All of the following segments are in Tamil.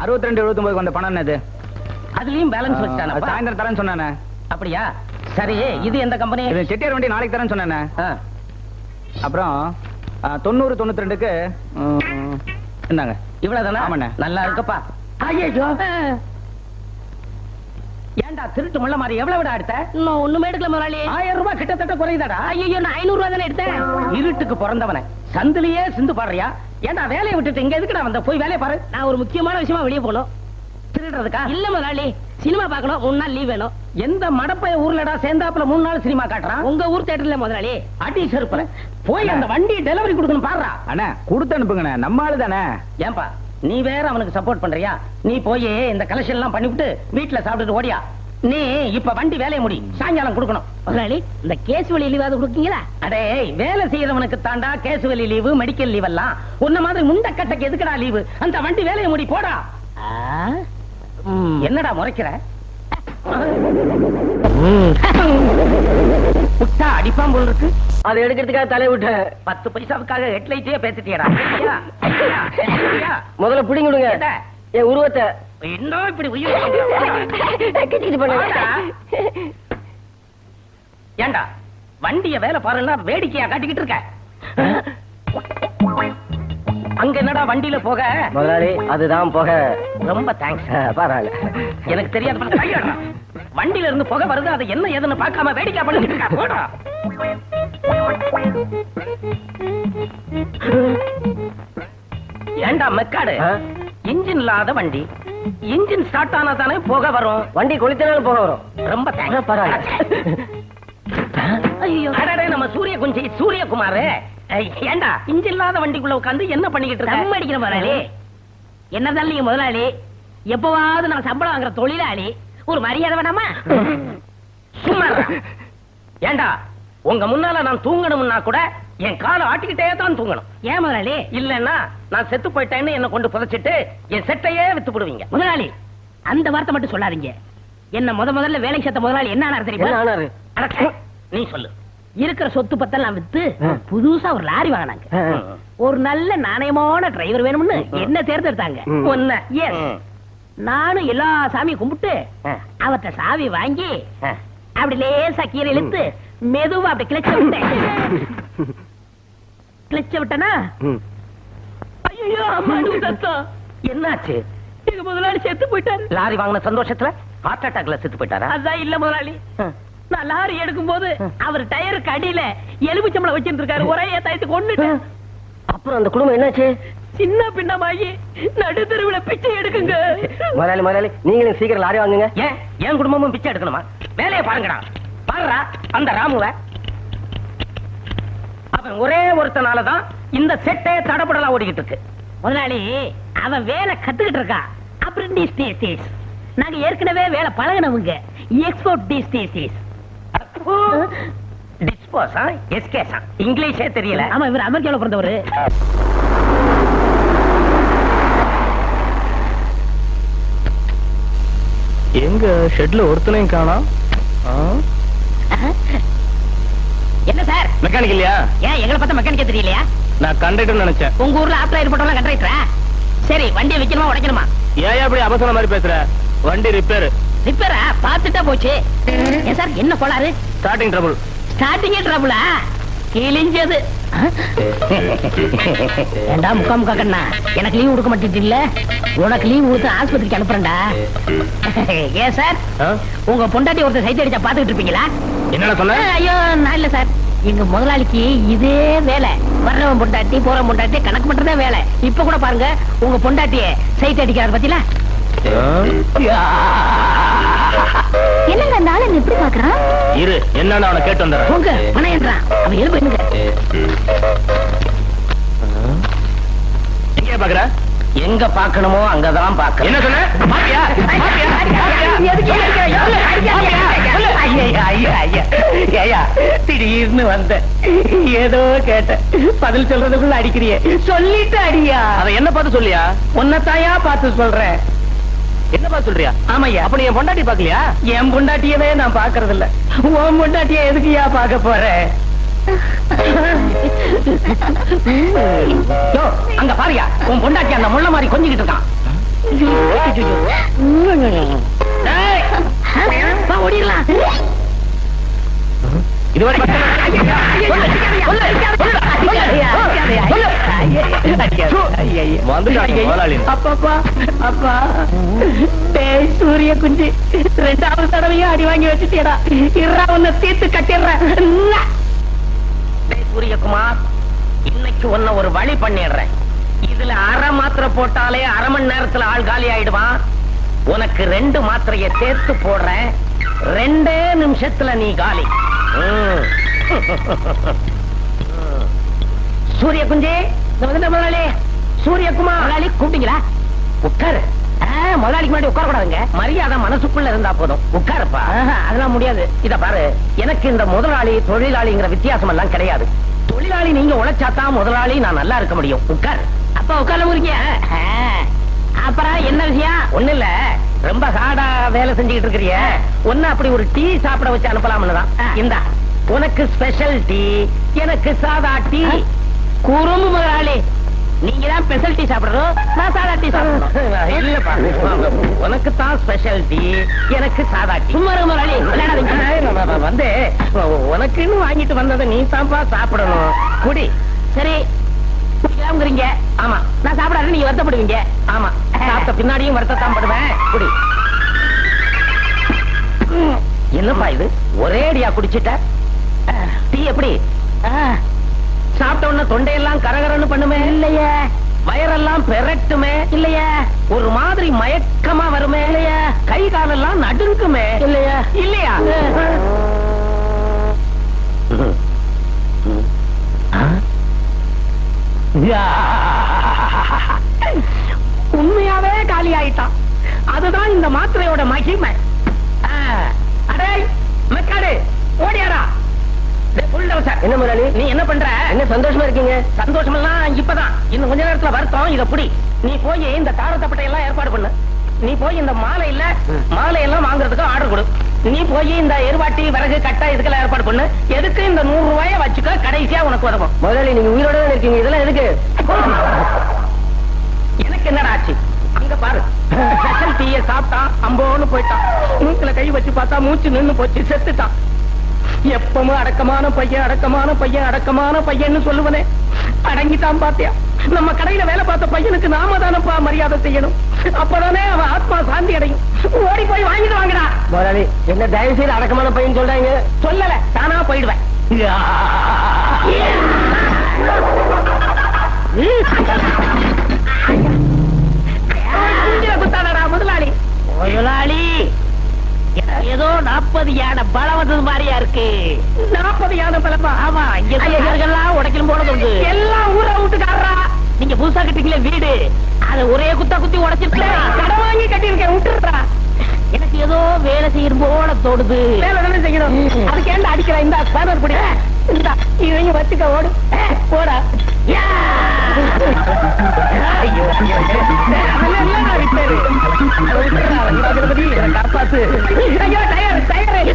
62 79 வந்த பணம் என்னது? அதுலயும் பேலன்ஸ் வச்சானே. சாயந்தரம் தரேன்னு சொன்னானே. அப்படியா? சரி, இது எந்த கம்பெனி? இது செட்டியார் வண்டி நாளைக்கு தரேன்னு சொன்னானே. அப்புறம் 90 92க்கு என்னங்க? இவ்வளவுதானா? ஆமாண்ணே. நல்லா இருக்கப்பா. ஐயோ, ஏண்டா திருட்டு முள்ள மாதிரி எவ்வளவு விட எடுத்த? இன்னும் ஒண்ணுமே எடுக்கல முதலாளி. 1000 ரூபாய் கிட்டத்தட்ட குறையுதாடா. ஐயோ, நான் 500 ரூபாய் தானே எடுத்தேன். இருட்டுக்கு பிறந்தவன சந்திலேயே சிந்து பாடுறியா? ஏண்டா வேலையை விட்டுட்டு இங்க எதுக்குடா வந்த? போய் வேலையை பாரு. நான் ஒரு முக்கியமான விஷயமா வெளியே போகணும். திருடுறதுக்கா? இல்ல முதலாளி, சினிமா பார்க்கணும். 3 நாள் லீவ் வேணும். எந்த மடப்பைய ஊர்லடா சேர்ந்தாப்புல 3 நாள் சினிமா காட்டுறான்? உங்க ஊர் தியேட்டர்ல முதலாளி. அடி செருப்புல போய் அந்த வண்டி டெலிவரி கொடுக்கணும் பாடுறா. அண்ணா கொடுத்து அனுப்புங்கண்ணே, நம்ம ஆளு தானே. ஏன்பா நீ வேற அவனுக்கு சப்போர்ட் பண்றியா? நீ போய் இந்த கலெக்ஷன் எல்லாம் பண்ணிவிட்டு வீட்டுல சாப்பிட்டுட்டு ஓடியா. நீ இப்ப வண்டி வேலையை முடி, சாயங்காலம் கொடுக்கணும். முதலாளி, இந்த கேஸ் வழி லீவாவது கொடுக்கீங்களா? அடே, வேலை செய்யறவனுக்கு தாண்டா கேசுவலி லீவு, மெடிக்கல் லீவ் எல்லாம். உன்ன மாதிரி முண்ட கட்டைக்கு எதுக்குடா லீவு? அந்த வண்டி வேலையை முடி போடா. என்னடா முறைக்கிற? புட்டா அடிப்பான் போல் இருக்கு. அதை எடுக்கிறதுக்காக தலை விட்ட 10 பைசாவுக்காக ஹெட்லைட்டே பேசிட்டியடா. முதல்ல பிடிங்க விடுங்க என் உருவத்தை. இன்னும் இப்படி உயிர் ஏண்டா வண்டிய வேலை பாருன்னா வேடிக்கையா காட்டிக்கிட்டு இருக்க? அங்க என்னடா வண்டியில போக? முதலாளி, அதுதான் போக. ரொம்ப தேங்க்ஸ். பரவாயில்ல, எனக்கு தெரியாது. வண்டியில இருந்து புகை வருது, அது என்ன ஏதுன்னு பார்க்காம வேடிக்கை பண்ணிட்டு இருக்க. போடா. ஏண்டா மெக்காடு, இன்ஜின் இல்லாத வண்டி. இன்ஜின் ஸ்டார்ட் ஆனா தானே புகை வரும். வண்டி கொளுத்தினாலும் போக வரும். ரொம்ப தேங்க்ஸ். பரவாயில்ல. ஐயோ, அடடே, நம்ம சூரிய குஞ்சி சூரியகுமார். ஏண்டா இன்ஜின் இல்லாத வண்டிக்குள்ள உட்காந்து என்ன பண்ணிக்கிட்டு இருக்க? அடிக்கிற முதலாளி. என்னதான் நீங்க முதலாளி, எப்பவாவது நான் சம்பளம் வாங்குற தொழிலாளி, ஒரு மரியாதை வேணாமா? சும்மா ஏண்டா உங்க முன்னால நான் தூங்கணும்னா கூட என் காலை ஆட்டிக்கிட்டே தான் தூங்கணும். ஏன் முதலாளி? இல்லன்னா நான் செத்து போயிட்டேன்னு என்ன கொண்டு புதைச்சிட்டு என் செட்டையே வித்து போடுவீங்க. முதலாளி, அந்த வார்த்தை மட்டும் சொல்லாதீங்க. என்ன முதல்ல வேலைக்கு சேர்த்த முதலாளி என்ன ஆனாரு தெரியுமா? நீ சொல்லு. இருக்கிற சொத்து பத்தெல்லாம் வித்து புதுசா ஒரு லாரி வாங்கினாங்க. ஒரு நல்ல நாணயமான டிரைவர் வேணும்னு என்ன தேர்ந்தெடுத்தாங்க. நானும் எல்லா சாமியும் கும்பிட்டு அவர்கிட்ட சாவி வாங்கி அப்படி லேசா கீரை இழுத்து மெதுவா அப்படி கிளச்ச விட்டேன். கிளச்ச விட்டனா ஐயோ என்னாச்சு? எங்க முதலாளி செத்து போயிட்டாரு. லாரி வாங்கின சந்தோஷத்துல ஹார்ட் அட்டாக்ல செத்து போயிட்டாரா? அதான் இல்ல முதலாளி, நான் லாரி எடுக்கும் போது அவர் டயருக்கு அடியில எலுமிச்சம்பளம் வச்சிருந்திருக்காரு. ஒரே தயத்து கொண்டுட்டு. அப்புறம் அந்த குடும்பம் என்னாச்சு? சின்ன பின்னமாகி நடுத்தருவுல பிச்சை எடுக்குங்க. முதலாளி நீங்களும் சீக்கிரம் லாரி வாங்குங்க. ஏன் என் குடும்பமும் பிச்சை எடுக்கணுமா? வேலையை பாருங்கடா. பாருடா அந்த ராமுவ. அவன் ஒரே ஒருத்தனாலதான் இந்த செட்டே தடபடலா ஓடிக்கிட்டு இருக்கு. முதலாளி, அவன் வேலை கத்துக்கிட்டு இருக்கா. அப்ரெண்டிஸ். நாங்க ஏற்கனவே வேலை பழகினவங்க. எக்ஸ்போர்ட் டிஸ்டேசிஸ். டிஸ்போஸா எஸ்கேஸா இங்கிலீஷே தெரியல. ஆமா, இவர் அமெரிக்கால பிறந்தவரு. எங்க ஷெட்ல ஒருத்தனையும் காணோம். என்ன சார், மெக்கானிக் இல்லையா? ஏன் எங்களை பார்த்தா மெக்கானிக்கே தெரியலையா? நான் கண்டக்டர் நினைச்சேன். உங்க ஊர்ல ஆப்டர் ஏற்பட்டவங்க கண்டக்டரா? சரி, வண்டியை வைக்கணுமா உடைக்கணுமா? ஏன் அப்படி அவசரம் மாதிரி பேசுற? வண்டி ரிப்பேர். ரிப்பேரா? பார்த்துட்டா போச்சு. ஏன் சார், என்ன கோளாறு? Starting trouble. ஸ்டார்டிங்கே ட்ரபிளா? கிழிஞ்சது. ஏண்டா முக்கா கண்ணா, எனக்கு லீவ் கொடுக்க மாட்டேங்கல. உனக்கு லீவ் கொடுத்து ஆஸ்பத்திரிக்கு அனுப்புறேன்டா. ஏன் சார், உங்க பொண்டாட்டி ஒருத்தர் சைட் அடிச்சா பாத்துக்கிட்டு இருப்பீங்களா? என்னடா சொன்ன? ஐயோ, நான் இல்ல சார். எங்க முதலாளிக்கு இதே வேலை. வர்றவன் பொண்டாட்டி போறவன் பொண்டாட்டி கணக்கு பண்றதே வேலை. இப்ப கூட பாருங்க, உங்க பொண்டாட்டிய சைட் அடிக்கிறாரு பத்தில. என்னங்க அந்த ஆளு எப்படி பாக்குறான்? இரு, என்னன்னு அவனை கேட்டு வந்துடுறேன். உங்க பணம் என்றான். அவன் எழுப்பு என்னங்க? எங்க பாக்குற? எங்க பாக்கணுமோ அங்கதான் பாக்க. என்ன சொன்ன? திடீர்னு வந்த ஏதோ கேட்ட பதில் சொல்றதுக்குள்ள அடிக்கிறியே, சொல்லிட்டு அடியா. அதை என்ன பார்த்து சொல்லியா? உன்னத்தாயா பார்த்து சொல்றேன். என்ன பார்த்து சொல்றியா? ஆமையா. அப்ப நீ என் பொண்டாட்டி பாக்கலையா? என் பொண்டாட்டியவே நான் பாக்குறது இல்ல. உன் பொண்டாட்டிய எதுக்குயா பாக்க போறேன்? அங்க பாரியா, உன் பொண்டாட்டி அந்த முள்ள மாதிரி கொஞ்சிக்கிட்டு இருக்கான். ஓடிடலாம். சூரிய குஞ்சு 2வது தடவையும் அடி வாங்கி வச்சுட்டேடா. இறா உன்னை தீர்த்து கட்டிடுறேன். சூரியகுமார், இன்னைக்கு உன்னை ஒரு வழி பண்ணிடுறேன். இதுல அரை மாத்திரை போட்டாலே அரை மணி நேரத்துல ஆள் காலி ஆயிடுவான். உனக்கு 2 மாத்திரையை சேர்த்து போடுறேன். 2 நிமிஷத்துல நீ காலி. சூரிய குஞ்சே, முதலாளி சூரியகுமார். முதலாளி கூப்பிட்டீங்களா? உட்காரு. முதலாளிக்கு முன்னாடி உட்கார கூடாதுங்க. மரியாதை மனசுக்குள்ள இருந்தா போதும். உட்காருப்பா. அதெல்லாம் முடியாது. இத பாரு, எனக்கு இந்த முதலாளி தொழிலாளிங்கிற வித்தியாசம் எல்லாம் கிடையாது. தொழிலாளி நீங்க உழைச்சாதான் முதலாளி நான் நல்லா இருக்க முடியும். உட்காரு. அப்ப உட்கார முறிக்க. அப்புறம் என்ன விஷயம்? ஒண்ணு இல்ல, ரொம்ப ஹார்டா வேலை செஞ்சுக்கிட்டு இருக்கிறிய, ஒன்னு அப்படி ஒரு டீ சாப்பிட வச்சு அனுப்பலாம்னு தான். இந்தா, உனக்கு ஸ்பெஷல் டீ, எனக்கு சாதா டீ. குறும்பு முதலாளி, நீங்க தான் ஸ்பெஷல் டீ சாப்பிடணும், நான் சாதா டீ சாப்பிடணும். இல்லப்பா, உனக்கு தான் ஸ்பெஷல் டீ, எனக்கு சாதா டீ. சும்மா இருங்க முதலாளி, விளையாடாதீங்க. வந்து உனக்குன்னு வாங்கிட்டு வந்ததை நீ தான்ப்பா சாப்பிடணும். குடி. சரி, குடிக்கலாம்ங்கிறீங்க. ஆமா. நான் சாப்பிடாத நீங்க வருத்தப்படுவீங்க. ஆமா, சாப்பிட்ட பின்னாடியும் வருத்தத்தான் படுவேன். குடி. என்னப்பா இது, ஒரே அடியா குடிச்சிட்ட? டீ எப்படி? சாப்பிட்ட உடனே தொண்டையெல்லாம் கரகரன்னு பண்ணுமே? இல்லையே. வயரெல்லாம் பெரட்டுமே? இல்லையே. ஒரு மாதிரி மயக்கமா வருமே? இல்லையே. கை காலெல்லாம் நடுங்குமே? இல்லையே. இல்லையா? உண்மையாவே காலி ஆயிட்டான். அதுதான் இந்த மாத்திரையோட மகிமை. அடே மெக்காடு, ஓடியாடா. என்ன முதலாளி, நீ என்ன பண்ற? என்ன சந்தோஷமா இருக்கீங்க? சந்தோஷமெல்லாம் இப்பதான், இன்னும் கொஞ்ச நேரத்துல வருத்தம். இத புடி. நீ போய் இந்த தாரத்தப்பட்டை எல்லாம் ஏற்பாடு பண்ணு. நீ போய் இந்த மாலை எல்லாம் வாங்குறதுக்கு ஆர்டர் கொடு. நீ போய் இந்த எருவாட்டி, விறகு, கட்டை இதுக்கெல்லாம் ஏற்பாடு பண்ணு. எதுக்கு இந்த 100 ரூபாயை வச்சுக்க, கடைசியா உனக்கு உதவும். முதலாளி, நீங்க உயிரோட தான் இருக்கீங்க, இதெல்லாம் எதுக்கு? எனக்கு என்னடா ஆச்சு? அங்க பாரு, ஸ்பெஷல் டீயை சாப்பிட்டான், அம்போன்னு போயிட்டான். மூக்குல கை வச்சு பார்த்தா மூச்சு நின்னு போச்சு, செத்துட்டான். எப்பவும் அடக்கமான பையன் சொல்லுவனே, அடங்கிட்டான். பாத்தியா, நம்ம கடையில வேலை பார்த்த பையனுக்கு நாம தானப்பா மரியாதை செய்யணும். அப்பதானே அவன் ஆத்மா சாந்தி அடையும். ஓடி போய் வாங்கிட்டு வாங்கடா. முதலாளி, என்ன தயவு செய்து அடக்கமான பையன் சொல்றாங்க? சொல்லல, தானா போயிடுவேன். முதலாளி, முதலாளி, ஏதோ 40 யானை பலம் வந்தது மாதிரியா இருக்கு. 40 யானை பலமா? ஆமா, இங்க எல்லாம் உடைக்கலும் போனது உண்டு. எல்லாம் ஊரை விட்டுக்காரா. நீங்க புதுசா கட்டிக்கல வீடு, அத ஒரே குத்தி உடைச்சிட்டு கடன் வாங்கி கட்டியிருக்கேன், விட்டுறா. எனக்கு ஏதோ வேலை செய்யும் போல தோடுது. வேலை தானே செய்யணும், அதுக்கு ஏன்டா அடிக்கிற? இந்த ஸ்பேனர் பிடி, இந்த இவங்க வச்சுக்க, ஓடு போடா.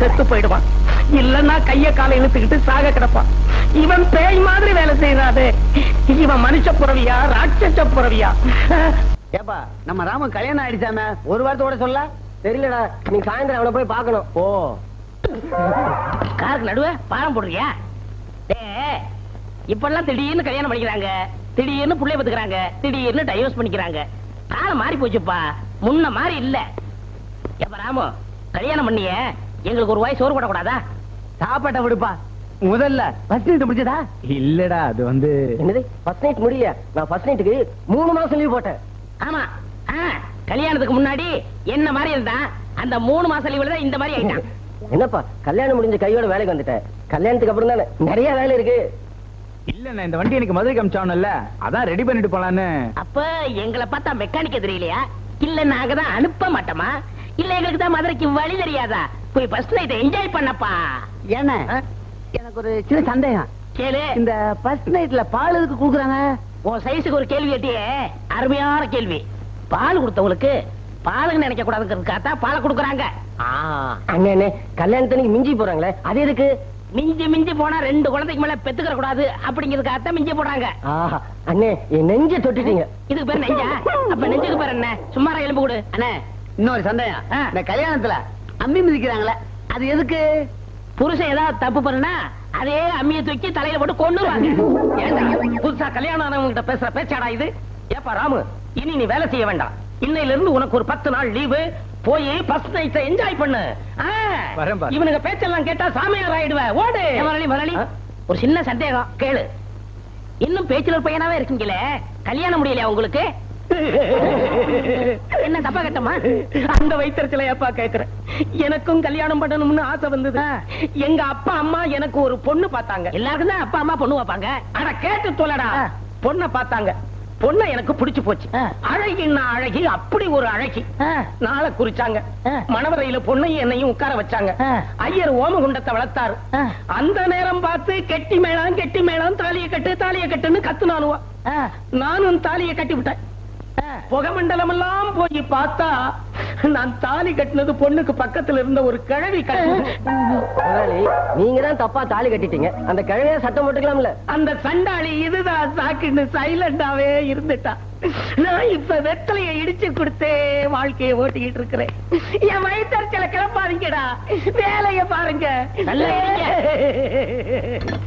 செத்து போயிடுவான். இல்லன்னா கைய காலை இழுத்துக்கிட்டு சாக கிடப்பான். இவன் பேய் மாதிரி வேலை செய்யறாது. இவன் மனுஷ புறவியா, ராட்சச புறவியா? ஏப்பா, நம்ம ராமன் கல்யாணம் ஆயிடுச்சாம, ஒரு வாரத்தோட சொல்ல தெரியலடா, நீ சாயந்தரம் அவனை போய் பார்க்கணும். ஓ, காருக்கு நடுவே பாரம் போடுறியா? இப்பெல்லாம் திடீர்னு கல்யாணம் பண்ணிக்கிறாங்க, திடீர்னு புள்ளைய பத்துக்கிறாங்க, திடீர்னு டைவர்ஸ் பண்ணிக்கிறாங்க. காலம் மாறி போச்சுப்பா, முன்ன மாதிரி இல்ல. எப்ப ராமு, கல்யாணம் பண்ணிய எங்களுக்கு ஒரு வாய் சோறு போடக்கூடாதா? சாப்பாட்டை விடுப்பா. முதல்ல ஃபர்ஸ்ட் நைட் முடிச்சதா? இல்லடா, அது வந்து என்னது ஃபர்ஸ்ட் நைட் முடிய? நான் ஃபர்ஸ்ட் நைட்டுக்கு 3 மாசம் லீவ் போட்டேன். ஆமா, கல்யாணத்துக்கு முன்னாடி என்ன மாதிரி இருந்தா, அந்த 3 மாசம் லீவுல தான் இந்த மாதிரி ஆயிட்டான். என்னப்பா, கல்யாணம் முடிஞ்ச கையோட வேலைக்கு வந்துட்டேன். கல்யாணத்துக்கு அப்புறம் தானே நிறைய வேலை இருக்கு. இல்லண்ணா, இந்த வண்டி எனக்கு மதுரை காமிச்சானல்ல, அதான் ரெடி பண்ணிட்டு போலான்னு. அப்ப எங்களை பார்த்தா மெக்கானிக்க தெரியலையா? இல்ல நாங்க தான் அனுப்ப மாட்டோமா? இல்ல எங்களுக்கு தான் மதுரைக்கு வழி தெரியாதா? போய் ஃபர்ஸ்ட் நைட் என்ஜாய் பண்ணப்பா. ஏன்னா எனக்கு ஒரு சின்ன சந்தேகம். கேளு. இந்த ஃபர்ஸ்ட் நைட்ல பால் எதுக்கு குடுக்குறாங்க? உன் சைஸுக்கு ஒரு கேள்வி கேட்டியே, அருமையான கேள்வி. பால் கொடுத்தவங்களுக்கு பாலுன்னு நினைக்க கூடாதுங்கிறதுக்காக பாலை கொடுக்குறாங்க. அண்ணே, கல்யாணத்துக்கு மிஞ்சி போறாங்களே, அது எதுக்கு? மிஞ்சி மிஞ்சி போனா 2 குழந்தைக்கு மேல பெத்துக்கிற கூடாது அப்படிங்கிறதுக்காக மிஞ்சி போடுறாங்க. ஆஹா, அண்ணே என் நெஞ்ச தொட்டுட்டீங்க. இதுக்கு பேர் நெஞ்சா? அப்ப நெஞ்சுக்கு பேர் என்ன? சும்மா எலும்பு கொடு. அண்ணே இன்னொரு சந்தேகம். ஆ. இந்த கல்யாணத்துல அம்மி மிதிக்கிறாங்களே அது எதுக்கு? புருஷன் ஏதாவது தப்பு பண்ணா அதே அம்மியை தூக்கி தலையில போட்டு கொண்டுருவாங்க. ஏண்டா புதுசா கல்யாணம் ஆனவங்க கிட்ட பேசுற பேச்சாடா இது? ஏப்பா ராமு, இனி நீ வேலை செய்ய வேண்டாம். இன்னையில இருந்து உனக்கு ஒரு 10 நாள் லீவு. போய் ஃபர்ஸ்ட் நைட் என்ஜாய் பண்ணு. வரேன் பாரு. இவனுங்க பேச்செல்லாம் கேட்டா சாமியார் ஆயிடுவ. ஓடு முதலாளி ஆ? ஒரு சின்ன சந்தேகம் கேளு. இன்னும் பேச்சுலர் பையனாவே இருக்கீங்களே, கல்யாணம் முடியலையா உங்களுக்கு? என்ன தப்பா கட்டமா? அந்த வயிற்றுல ஏப்பா கேக்குறேன். எனக்கும் கல்யாணம் பண்ணணும்னு ஆசை வந்தது. எங்க அப்பா அம்மா எனக்கு ஒரு பொண்ணு பார்த்தாங்க. எல்லாருக்கும் தான் அப்பா அம்மா பொண்ணு வைப்பாங்க. அட கேட்டு தொலைடா. ஆ. பொண்ணை பார்த்தாங்க. பொண்ணை எனக்கு பிடிச்சு போச்சு. ஆ. அழகின்னா அழகி, அப்படி ஒரு அழகி. நாளை குறிச்சாங்க. ஆ. மணவரையில பொண்ணையும் என்னையும் உட்கார வச்சாங்க. ஆ. ஐயர் ஓமகுண்டத்தை வளர்த்தாரு. ஆ. அந்த நேரம் பார்த்து கெட்டி மேளம் தாலிய கட்டுன்னு கத்துனானுவா. நானும் தாலியை கட்டி விட்டேன். புகமண்டலம் எல்லாம் போய் பார்த்தா நான் தாலி கட்டினது பொண்ணுக்கு பக்கத்துல இருந்த ஒரு கிழவி நீங்க தான் தப்பா தாலி கட்டிட்டீங்க. அந்த கிழவிய சட்டம் போட்டுக்கலாம்ல. அந்த சண்டாளி இதுதான் சாக்குன்னு சைலண்டாவே இருந்துட்டா. நான் இப்ப வெத்தலையை இடிச்சு கொடுத்தே வாழ்க்கையை ஓட்டிக்கிட்டு இருக்கிறேன். என் வயிற்றுல கிளப்பாதீங்கடா, வேலைய பாருங்க. நல்லா இருக்கீங்க.